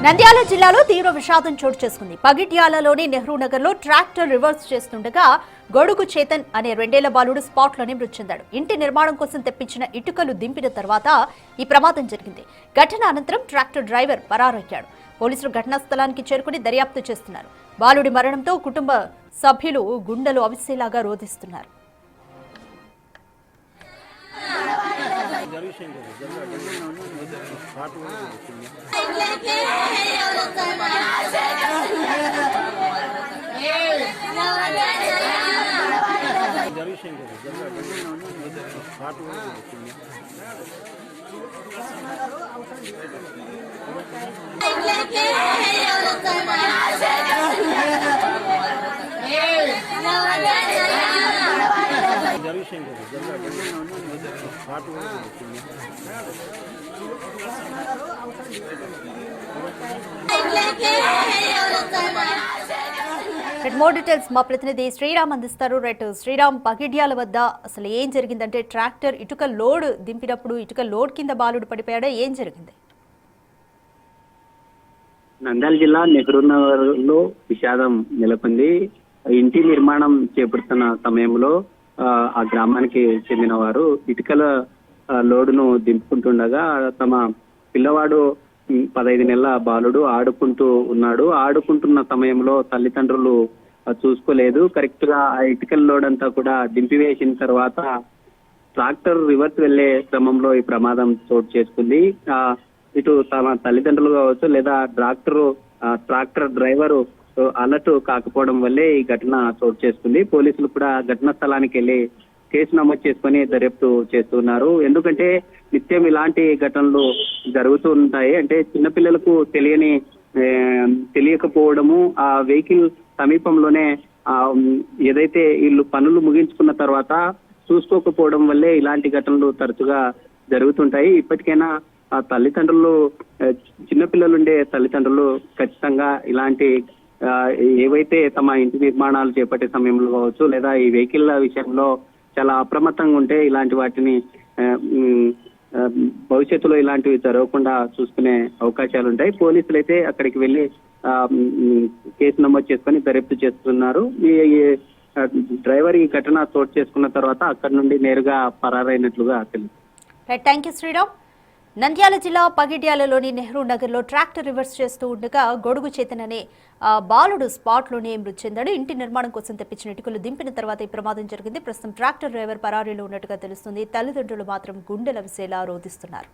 నంద్యాల జిల్లాలో తీవ్ర విషాదం చోటు చేసుకుంది. పగిట్యాలలోని నెహ్రూ నగర్ లో ట్రాక్టర్ రివర్స్ చేస్తుండగా గొడుగు చేతన్ అనే 2 ఏళ్ల బాలుడు స్పాట్ లోనే మృతి చెందాడు. ఇంటి నిర్మాణం కోసం తెప్పించిన ఇటుకలు దింపిన తర్వాత ఈ ప్రమాదం జరిగింది. ఘటన అనంతరం ట్రాక్టర్ డ్రైవర్ పరారయ్యాడు. పోలీసులు ఘటనా స్థలానికి చేరుకుని దర్యాప్తు చేస్తున్నారు. బాలుడి మరణంతో కుటుంబ సభ్యులు గుండెలు అవిసేలాగా రోధిస్తున్నారు. మోర్ డీటెయిల్స్ మా ప్రతినిధి శ్రీరామ్ అందిస్తారు. శ్రీరామ్, పగిడ్యాల వద్ద అసలు ఏం జరిగిందంటే ట్రాక్టర్ ఇటుక లోడ్ దింపినప్పుడు ఇటుక లోడ్ కింద బాలుడు పడిపోయాడా, ఏం జరిగింది? నంద్యాల జిల్లా నెహ్రూ నగర్ లో విషాదం నెలకొంది. ఇంటి నిర్మాణం చేపడుతున్న సమయంలో ఆ గ్రామానికి చెందిన వారు ఇటుకల లోడును దింపుకుంటుండగా తమ పిల్లవాడు 15 నెలల బాలుడు ఆడుకుంటూ ఉన్నాడు. ఆడుకుంటున్న సమయంలో తల్లిదండ్రులు చూసుకోలేదు. కరెక్ట్ గా ఆ ఇటుకల లోడ్ అంతా కూడా దింపివేసిన తర్వాత ట్రాక్టర్ రివర్స్ వెళ్లే క్రమంలో ఈ ప్రమాదం చోటు చేసుకుంది. ఇటు తమ తల్లిదండ్రులు కావచ్చు లేదా ట్రాక్టర్ డ్రైవరు అలర్ట్ కాకపోవడం వల్లే ఈ ఘటన చోటు చేసుకుంది. పోలీసులు కూడా ఘటనా స్థలానికి వెళ్లి కేసు నమోదు చేసుకుని దర్యాప్తు చేస్తున్నారు. ఎందుకంటే నిత్యం ఇలాంటి ఘటనలు జరుగుతూ ఉంటాయి. అంటే చిన్నపిల్లలకు తెలియకపోవడము, ఆ వెహికల్ సమీపంలోనే ఏదైతే వీళ్ళు పనులు ముగించుకున్న తర్వాత చూసుకోకపోవడం వల్లే ఇలాంటి ఘటనలు తరచుగా జరుగుతుంటాయి. ఇప్పటికైనా ఆ తల్లిదండ్రులు, చిన్నపిల్లలుండే తల్లిదండ్రులు ఖచ్చితంగా ఇలాంటి ఏవైతే తమ ఇంటి నిర్మాణాలు చేపట్టే సమయంలో కావచ్చు లేదా ఈ వెహికల్ విషయంలో చాలా అప్రమత్తంగా ఉంటే ఇలాంటి వాటిని భవిష్యత్తులో ఇలాంటివి జరగకుండా చూసుకునే అవకాశాలు ఉంటాయి. పోలీసులు అయితే అక్కడికి వెళ్లి కేసు నమోదు చేసుకుని దర్యాప్తు చేస్తున్నారు. ఈ డ్రైవర్ ఈ ఘటన చోటు చేసుకున్న తర్వాత అక్కడి నుండి నేరుగా పరారైనట్లుగా తెలుసు. Thank you Sriram. నంద్యాల జిల్లా పగిడ్యాలలోని నెహ్రూ నగర్ లో ట్రాక్టర్ రివర్స్ చేస్తూ ఉండగా గొడుగు చేతన్ అనే బాలుడు స్పాట్ లోనే మృతి చెందాడు. ఇంటి నిర్మాణం కోసం తెప్పించిన ఇటుకలు దింపిన తర్వాత ఈ ప్రమాదం జరిగింది. ప్రస్తుతం ట్రాక్టర్ డ్రైవర్ పరారీలో ఉన్నట్టుగా తెలుస్తుంది. తల్లిదండ్రులు మాత్రం గుండెల విసేలా రోధిస్తున్నారు.